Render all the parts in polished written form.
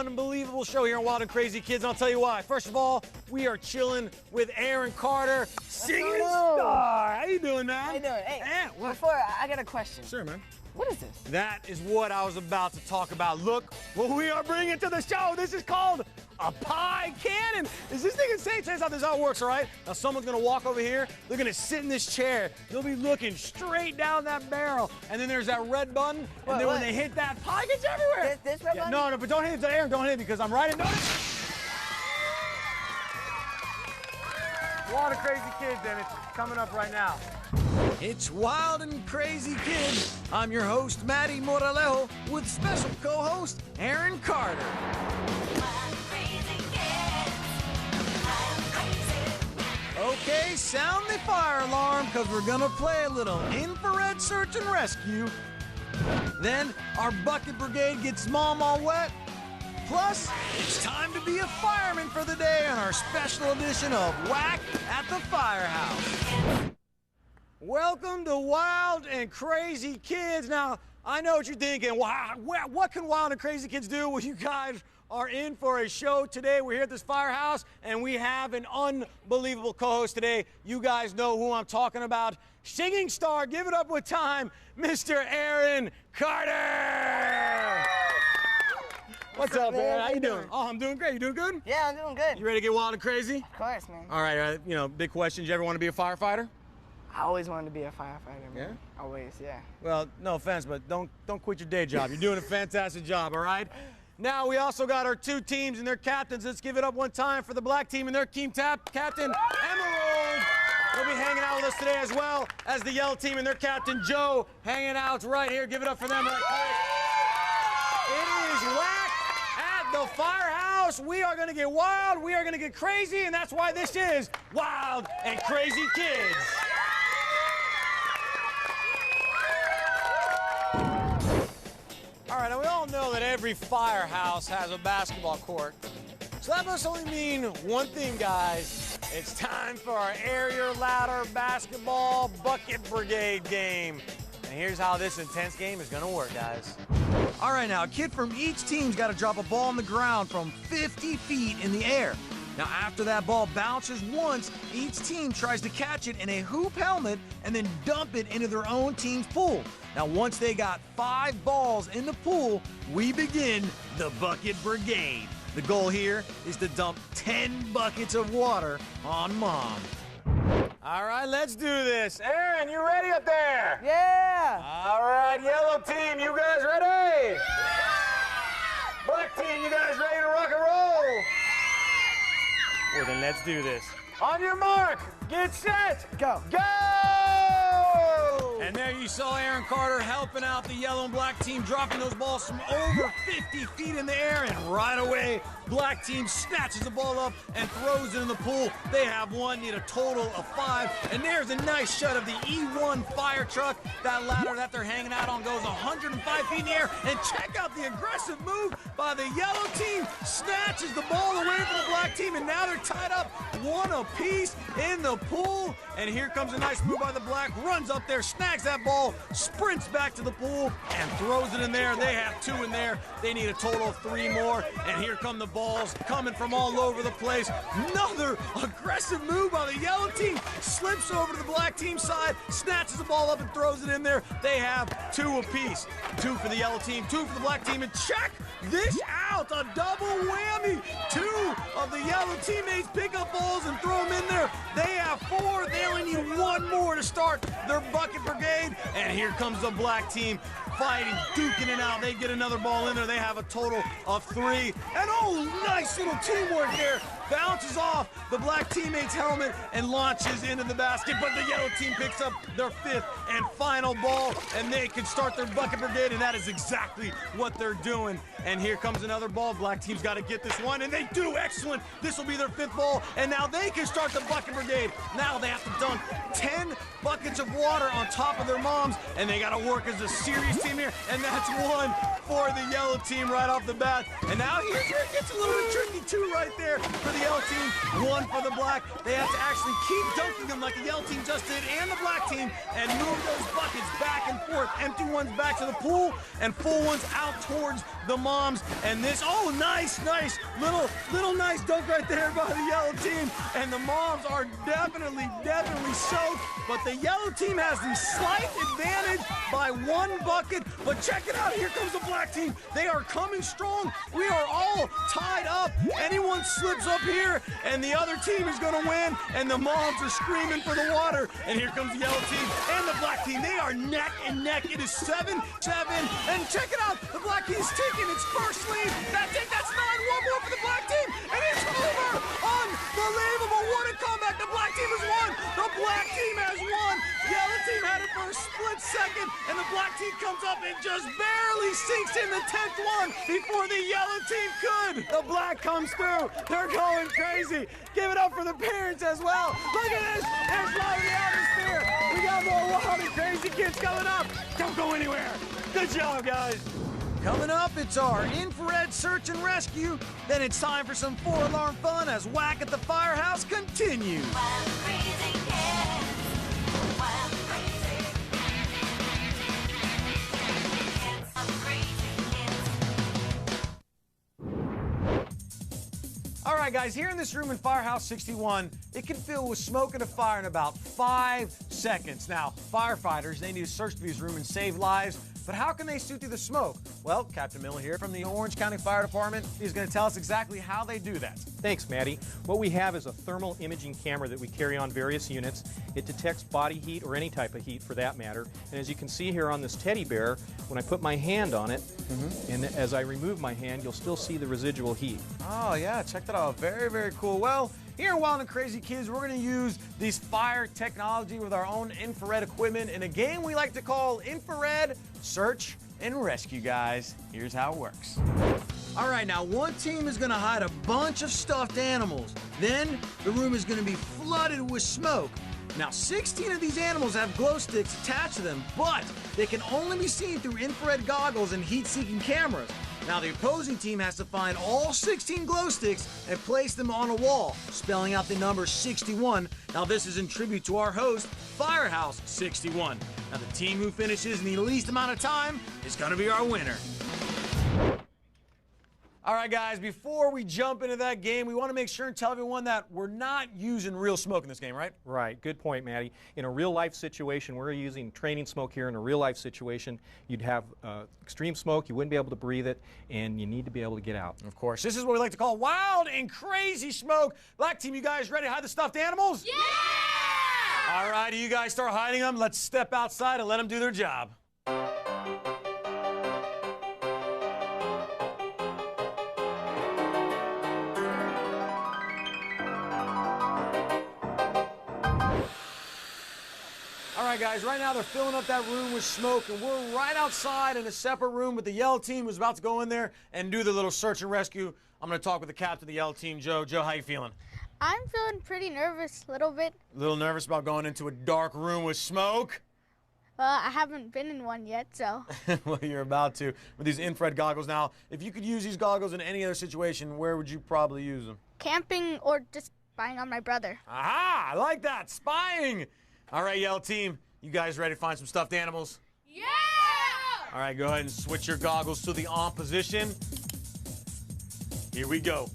unbelievable show here on Wild and Crazy Kids, and I'll tell you why. First of all, we are chilling with Aaron Carter, singing star. How you doing, man? How you doing? Hey, what? before, I got a question. Sure, man. What is this? That is what I was about to talk about. Look what we are bringing to the show. This is called a pie cannon. Is this thing insane? Tell us how this all works, all right? Now, someone's gonna walk over here. They're gonna sit in this chair. They'll be looking straight down that barrel. And then there's that red button. And then when they hit that, pie gets everywhere. This red button? No, but don't hit it, Aaron. Don't hit it because I'm right in. Notice. Wild and Crazy Kids, and it's coming up right now. It's Wild and Crazy Kids. I'm your host, Matty Moralejo, with special co-host, Aaron Carter. Okay, sound the fire alarm, because we're gonna play a little infrared search and rescue. Then, our bucket brigade gets mom all wet. Plus, it's time to be a fireman for the day on our special edition of WACK at the Firehouse. Welcome to Wild and Crazy Kids. Now, I know what you're thinking. Wow, what can Wild and Crazy Kids do? Well, you guys are in for a show today. We're here at this firehouse, and we have an unbelievable co-host today. You guys know who I'm talking about. Singing star, give it up with time, Mr. Aaron Carter. What's up, man? How you doing? Oh, I'm doing great. You doing good? Yeah, I'm doing good. You ready to get wild and crazy? Of course, man. All right, you know, big question. Did you ever want to be a firefighter? I always wanted to be a firefighter, man. Yeah? Always, yeah. Well, no offense, but don't quit your day job. You're doing a fantastic job, all right? Now, we also got our two teams and their captains. Let's give it up one time for the black team and their team captain, Emerald. They'll be hanging out with us today as well as the yellow team and their captain, Joe, hanging out right here. Give it up for them right quick. It is WACK at the Firehouse. We are going to get wild, we are going to get crazy, and that's why this is Wild and Crazy Kids. All right, now we all know that every firehouse has a basketball court. So that must only mean one thing, guys. It's time for our aerial ladder basketball bucket brigade game. And here's how this intense game is gonna work, guys. All right, now a kid from each team's gotta drop a ball on the ground from 50 feet in the air. Now, after that ball bounces once, each team tries to catch it in a hoop helmet and then dump it into their own team's pool. Now, once they got 5 balls in the pool, we begin the Bucket Brigade. The goal here is to dump 10 buckets of water on Mom. All right, let's do this. Aaron, you ready up there? Yeah! All right, yellow team, you guys ready? Yeah! Black team, you guys ready to rock and roll? Well, then let's do this. On your mark, get set, go. Go! And there you saw Aaron Carter helping out the yellow and black team, dropping those balls from over 50 feet in the air, and right away, black team snatches the ball up and throws it in the pool. They have one, need a total of 5, and there's a nice shot of the E1 fire truck. That ladder that they're hanging out on goes 105 feet in the air, and check out the aggressive move by the yellow team. Snatches the ball away from the black team, and now they're tied up 1 apiece in the pool. And here comes a nice move by the black, runs up there, snags that ball, sprints back to the pool, and throws it in there. They have 2 in there. They need a total of 3 more, and here come the balls coming from all over the place. Another aggressive move by the yellow team, slips over to the black team side, snatches the ball up and throws it in there. They have 2 apiece. 2 for the yellow team, 2 for the black team, and check this out, a double whammy. 2 of the yellow teammates pick up balls and throw them in there. They have 4, they only need 1 more to start their bucket brigade, and here comes the black team fighting, duking it out. They get another ball in there. They have a total of 3. And oh, nice little teamwork there. Bounces off the black teammate's helmet and launches into the basket, but the yellow team picks up their 5th and final ball, and they can start their bucket brigade, and that is exactly what they're doing. And here comes another ball. Black team's got to get this one, and they do. Excellent. This will be their 5th ball, and now they can start the bucket brigade. Now they have to dunk 10 buckets of water on top of their moms, and they got to work as a serious team here, and that's 1 for the yellow team right off the bat. And now here's where it gets a little bit tricky. 52 right there for the yellow team, 1 for the black. They have to actually keep dunking them like the yellow team just did and the black team and move those buckets back and forth. Empty ones back to the pool and full ones out towards the moms. And this, oh, nice, little nice dunk right there by the yellow team. And the moms are definitely soaked. But the yellow team has the slight advantage by 1 bucket. But check it out, here comes the black team. They are coming strong. We are all tied up. Anyone slips up here and the other team is gonna win. And the moms are screaming for the water. And here comes the yellow team and the black team. They are neck and neck. It is 7-7. And check it out, the black team is taking its first lead. That's it, that's 9. 1 more for the black team. And it's over. Unbelievable. What a comeback. The black team has won. The black team has won. Yellow team had it for a split second. And the black team comes up and just barely sinks in the 10th one before the yellow team could. The black comes through. They're going crazy. Give it up for the parents as well. Look at this. There's love in the atmosphere. We got more wild and crazy kids coming up. Don't go anywhere. Good job, guys. Coming up, it's our infrared search and rescue. Then it's time for some 4-alarm fun as WACK at the Firehouse continues. Wild and crazy kids. Wild and crazy. Kids are crazy kids. All right, guys, here in this room in Firehouse 61, it can fill with smoke and a fire in about 5 seconds. Now, firefighters, they need to search through this room and save lives. But how can they shoot through the smoke? Well, Captain Miller here from the Orange County Fire Department is going to tell us exactly how they do that. Thanks, Maddie. What we have is a thermal imaging camera that we carry on various units. It detects body heat or any type of heat for that matter. And as you can see here on this teddy bear, when I put my hand on it, and as I remove my hand, you'll still see the residual heat. Oh, yeah, check that out. Very cool. Well, here in Wild and Crazy Kids, we're going to use these fire technology with our own infrared equipment in a game we like to call Infrared Search and Rescue, guys. Here's how it works. All right, now one team is going to hide a bunch of stuffed animals. Then the room is going to be flooded with smoke. Now, 16 of these animals have glow sticks attached to them, but they can only be seen through infrared goggles and heat-seeking cameras. Now, the opposing team has to find all 16 glow sticks and place them on a wall, spelling out the number 61. Now, this is in tribute to our host, Firehouse 61. Now, the team who finishes in the least amount of time is going to be our winner. All right, guys, before we jump into that game, we want to make sure and tell everyone that we're not using real smoke in this game, right? Right, good point, Maddie. In a real-life situation, we're using training smoke here. In a real-life situation, you'd have extreme smoke, you wouldn't be able to breathe it, and you need to be able to get out. Of course. This is what we like to call wild and crazy smoke. Black team, you guys ready to hide the stuffed animals? Yeah! All right, you guys start hiding them. Let's step outside and let them do their job. All right, guys, right now they're filling up that room with smoke, and we're right outside in a separate room with the yellow team who's about to go in there and do the little search and rescue. I'm going to talk with the captain of the yellow team, Joe. Joe, how you feeling? I'm feeling pretty nervous, a little bit. A little nervous about going into a dark room with smoke? I haven't been in one yet, so. Well, you're about to with these infrared goggles. Now, if you could use these goggles in any other situation, where would you probably use them? Camping or just spying on my brother. Aha! I like that. Spying. All right, yellow team, you guys ready to find some stuffed animals? Yeah! All right, go ahead and switch your goggles to the on position. Here we go.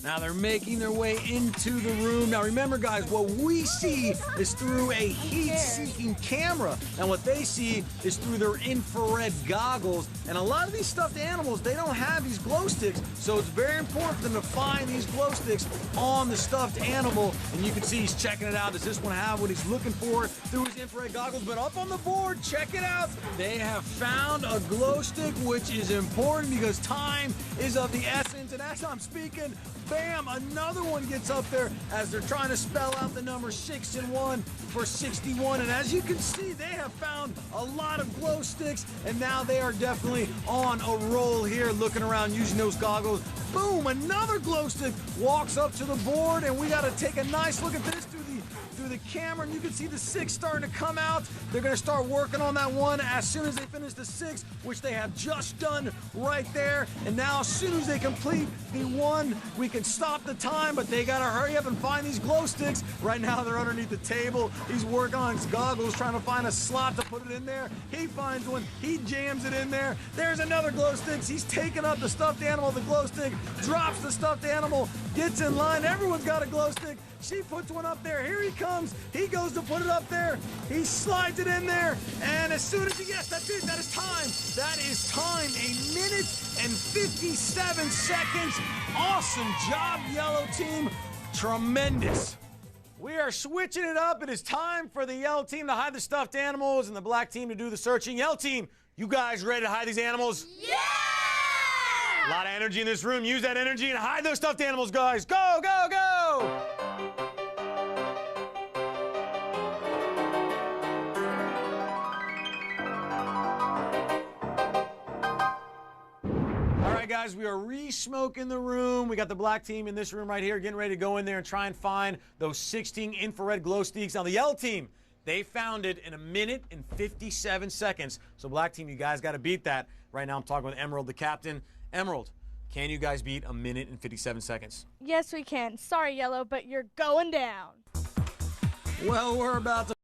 Now they're making their way into the room. Now remember, guys, what we see is through a heat-seeking camera. And what they see is through their infrared goggles. And a lot of these stuffed animals, they don't have these glow sticks. So it's very important for them to find these glow sticks on the stuffed animal. And you can see he's checking it out. Does this one have what he's looking for through his infrared goggles? But up on the board, check it out. They have found a glow stick, which is important because time is of the essence. And as I'm speaking, bam, another one gets up there as they're trying to spell out the number 6 and 1 for 61. And as you can see, they have found a lot of glow sticks, and now they are definitely on a roll here, looking around using those goggles. Boom, another glow stick walks up to the board, and we got to take a nice look at this through through the camera, and you can see the 6 starting to come out. They're going to start working on that 1 as soon as they finish the 6, which they have just done right there. And now as soon as they complete the 1, we can stop the time, but they got to hurry up and find these glow sticks. Right now they're underneath the table. He's working on his goggles, trying to find a slot to put it in there. He finds one. He jams it in there. There's another glow stick. He's taking up the stuffed animal, the glow stick, drops the stuffed animal, gets in line. Everyone's got a glow stick. She puts one up there. Here he comes. He goes to put it up there. He slides it in there. And as soon as he, yes, that's it. That is time. That is time. 1 minute and 57 seconds. Awesome job, yellow team. Tremendous. We are switching it up. It is time for the yellow team to hide the stuffed animals and the black team to do the searching. Yellow team, you guys ready to hide these animals? Yeah! A lot of energy in this room. Use that energy and hide those stuffed animals, guys. Go, go, go! All right, guys, we are re-smoking the room. We got the black team in this room right here, getting ready to go in there and try and find those 16 infrared glow sticks. Now, the yellow team, they found it in 1 minute and 57 seconds. So, black team, you guys got to beat that. Right now, I'm talking with Emerald, the captain. Emerald, can you guys beat 1 minute and 57 seconds? Yes, we can. Sorry, Yellow, but you're going down. Well, we're about to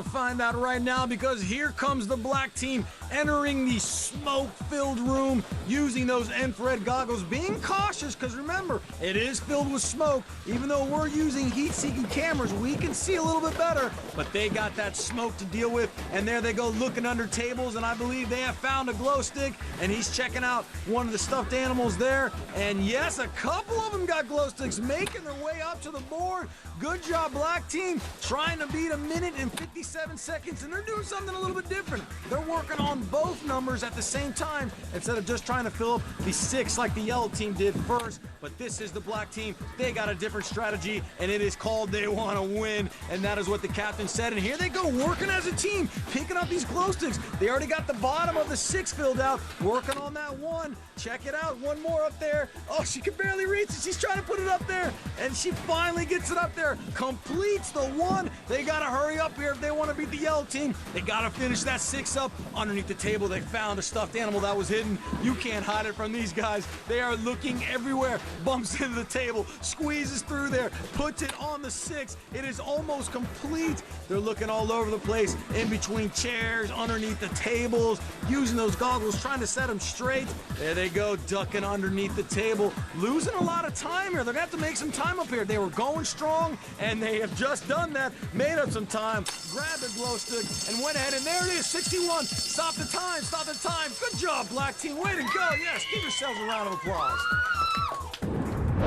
find out right now, because here comes the black team entering the smoke-filled room using those infrared goggles, being cautious because remember, it is filled with smoke. Even though we're using heat-seeking cameras, we can see a little bit better, but they got that smoke to deal with. And there they go, looking under tables, and I believe they have found a glow stick, and he's checking out one of the stuffed animals there. And yes, a couple of them got glow sticks, making their way up to the board. Good job, black team, trying to beat 1 minute and 57 seconds, and they're doing something a little bit different. They're working on both numbers at the same time instead of just trying to fill up the 6 like the yellow team did first. But this is the black team. They got a different strategy, and it is called they want to win, and that is what the captain said. And here they go, working as a team, picking up these glow sticks. They already got the bottom of the 6 filled out, working on that 1. Check it out, 1 more up there. Oh, she can barely reach it. She's trying to put it up there, and she finally gets it up there, completes the 1. They got to hurry up here if they want to beat the yellow team. They got to finish that 6 up. Underneath the table, they found a stuffed animal that was hidden. You can't hide it from these guys. They are looking everywhere. Bumps into the table, squeezes through there, puts it on the 6. It is almost complete. They're looking all over the place, in between chairs, underneath the tables, using those goggles, trying to set them straight. There they go, ducking underneath the table, losing a lot of time here. They're gonna have to make some time up here. They were going strong, and they have just done that, made up some time, grabbed the glow stick, and went ahead, and there it is, 61. Stop the time, stop the time. Good job, black team, way to go. Yes, give yourselves a round of applause.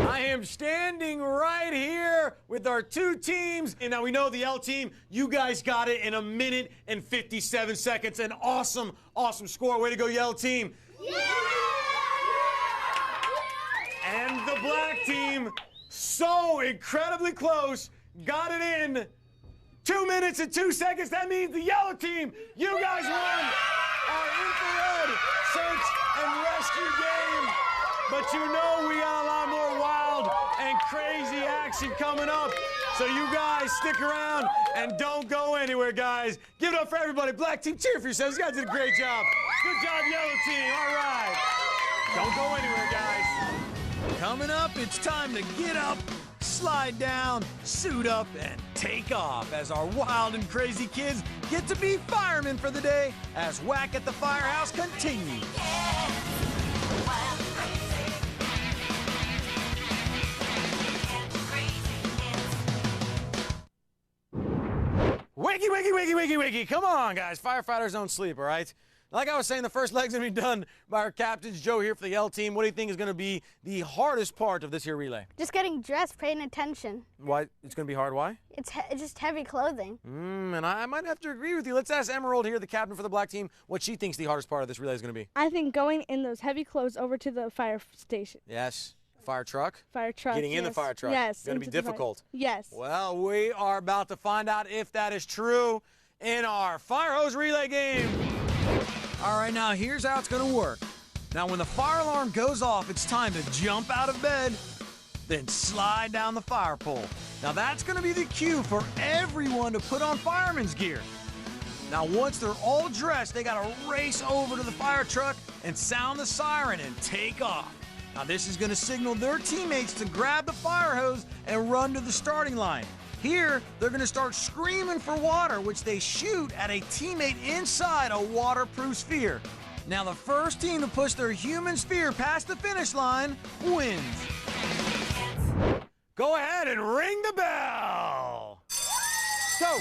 I am standing right here with our 2 teams, and now we know the L team, you guys got it in 1 minute and 57 seconds. An awesome, awesome score. Way to go, yellow team. Yeah! And the black team, so incredibly close, got it in 2 minutes and 2 seconds. That means the yellow team, you guys won our infrared search and rescue game. But you know we got a lot more wild and crazy action coming up. So you guys stick around and don't go anywhere, guys. Give it up for everybody. Black team, cheer for yourselves. You guys did a great job. Good job, yellow team. All right. Don't go anywhere, guys. Coming up, it's time to get up, slide down, suit up, and take off as our wild and crazy kids get to be firemen for the day as WACK at the Firehouse continues. Wakey, wakey, wakey, wakey, wakey. Come on, guys. Firefighters don't sleep, all right? Like I was saying, the first leg's going to be done by our captains. Joe here for the L team. What do you think is going to be the hardest part of this here relay? Just getting dressed, paying attention. Why? It's going to be hard. Why? It's just heavy clothing. And I might have to agree with you. Let's ask Emerald here, the captain for the black team, what she thinks the hardest part of this relay is going to be. I think going in those heavy clothes over to the fire station. Yes. Fire truck? Fire truck. Getting in the fire truck. Yes. It's going to be difficult. Yes. Well, we are about to find out if that is true in our fire hose relay game. All right, now here's how it's going to work. Now, when the fire alarm goes off, it's time to jump out of bed, then slide down the fire pole. Now that's going to be the cue for everyone to put on fireman's gear. Now once they're all dressed, they got to race over to the fire truck and sound the siren and take off. Now this is going to signal their teammates to grab the fire hose and run to the starting line. Here, they're going to start screaming for water, which they shoot at a teammate inside a waterproof sphere. Now the first team to push their human sphere past the finish line wins. Go ahead and ring the bell. Go.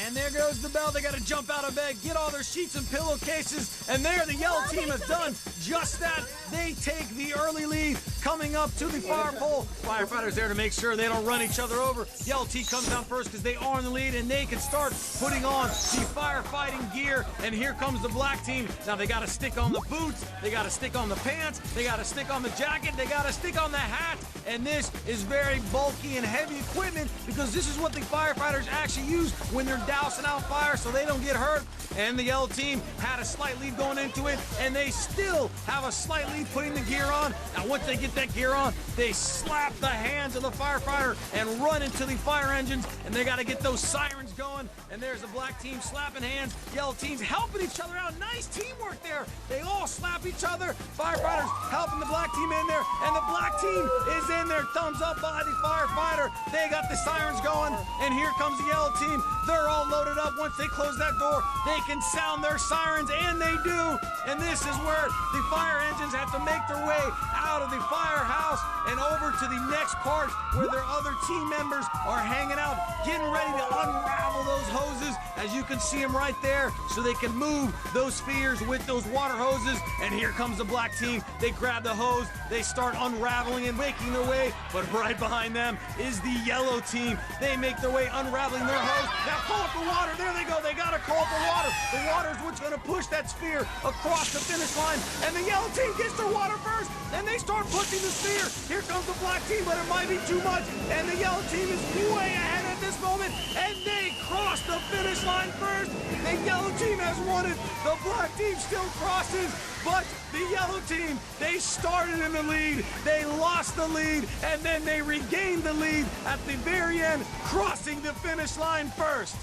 And there goes the bell. They got to jump out of bed, get all their sheets and pillowcases, and there the yellow team has done just that. They take the early lead coming up to the fire pole. Firefighters there to make sure they don't run each other over. Yellow team comes down first because they are in the lead, and they can start putting on the firefighting gear. And here comes the black team. Now they got to stick on the boots, they got to stick on the pants, they got to stick on the jacket, they got to stick on the hat. And this is very bulky and heavy equipment because this is what the firefighters actually use when they're dousing out fire so they don't get hurt. And the yellow team had a slight lead going into it, and they still have a slight lead putting the gear on. Now once they get that gear on, they slap the hands of the firefighter and run into the fire engines, and they got to get those sirens going. And there's the black team slapping hands, yellow team's helping each other out. Nice teamwork there. They all slap each other. Firefighters helping the black team in there, and the black team is in there. Thumbs up by the firefighter. They got the sirens going, and here comes the yellow team. They're all loaded up. Once they close that door, they can sound their sirens, and they do. And this is where the fire engines have to make their way out of the firehouse and over to the next part where their other team members are hanging out, getting ready to unravel those hoses, as you can see them right there, so they can move those spheres with those water hoses. And here comes the black team. They grab the hose, they start unraveling and making their way, but right behind them is the yellow team. They make their way unraveling their hose. Now call up the water. There they go. They got to call up the water. The water is what's going to push that sphere across the finish line. And the yellow team gets their water first, and they start pushing the sphere. Here comes the black team, but it might be too much. And the yellow team is way ahead at this moment, and they cross the finish line first. The yellow team has won it. The black team still crosses, but the yellow team, they started in the lead, they lost the lead, and then they regained the lead at the very end, crossing the finish line first.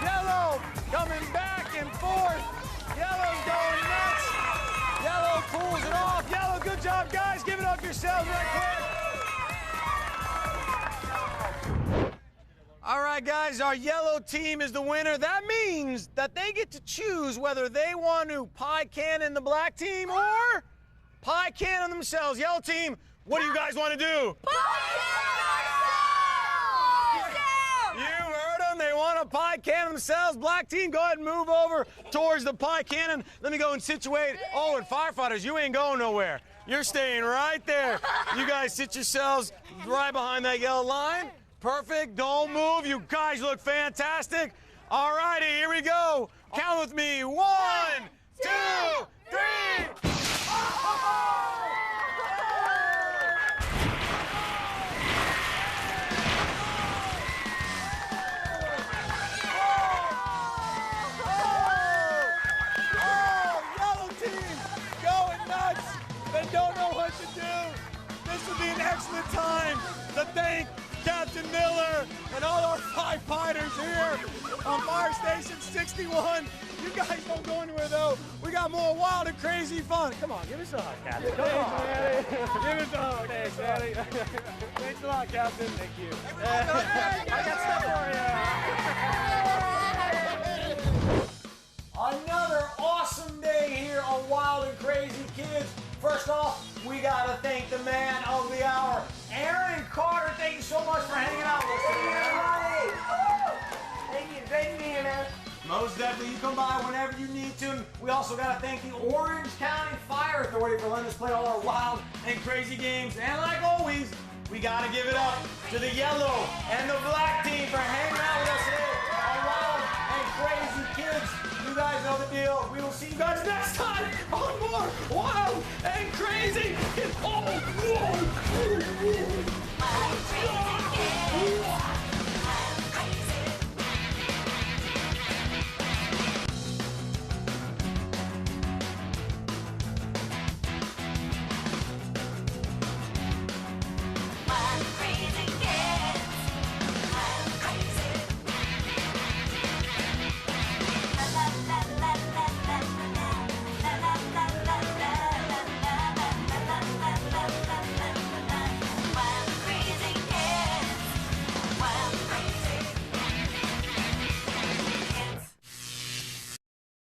Yellow coming back and forth. Yellow's going nuts. Yellow pulls it off. Yellow, good job, guys. Give it up yourselves right quick. All right, guys, our yellow team is the winner. That means that they get to choose whether they want to pie cannon the black team or pie cannon themselves. Yellow team, what do you guys want to do? You heard them. They want to pie cannon themselves. Black team, go ahead and move over towards the pie cannon. Let me go and situate. Oh, and firefighters, you ain't going nowhere. You're staying right there. You guys sit yourselves right behind that yellow line. Perfect. Don't move. You guys look fantastic. All righty, here we go. Count with me. 1, 2, 3. Yellow team going nuts. They don't know what to do. This will be an excellent time to thank Captain Miller and all our firefighters here on Fire Station 61. You guys don't go anywhere though. We got more wild and crazy fun. Come on, give us a hug, Captain. Come on. Give us a hug. Thanks, Daddy. Thanks a lot, Captain. Thank you. I got stuff for you. Another awesome day here on Wild and Crazy Kids. First off, we gotta thank the man of the hour, Aaron Carter. Thank you so much for hanging out with us. Thank you. Great to be here, man. Most definitely, you come by whenever you need to. We also gotta thank the Orange County Fire Authority for letting us play all our wild and crazy games. And like always, we gotta give it up to the yellow and the black team for hanging out with us today on Wild and Crazy Kids. You guys know the deal. We will see you guys next time on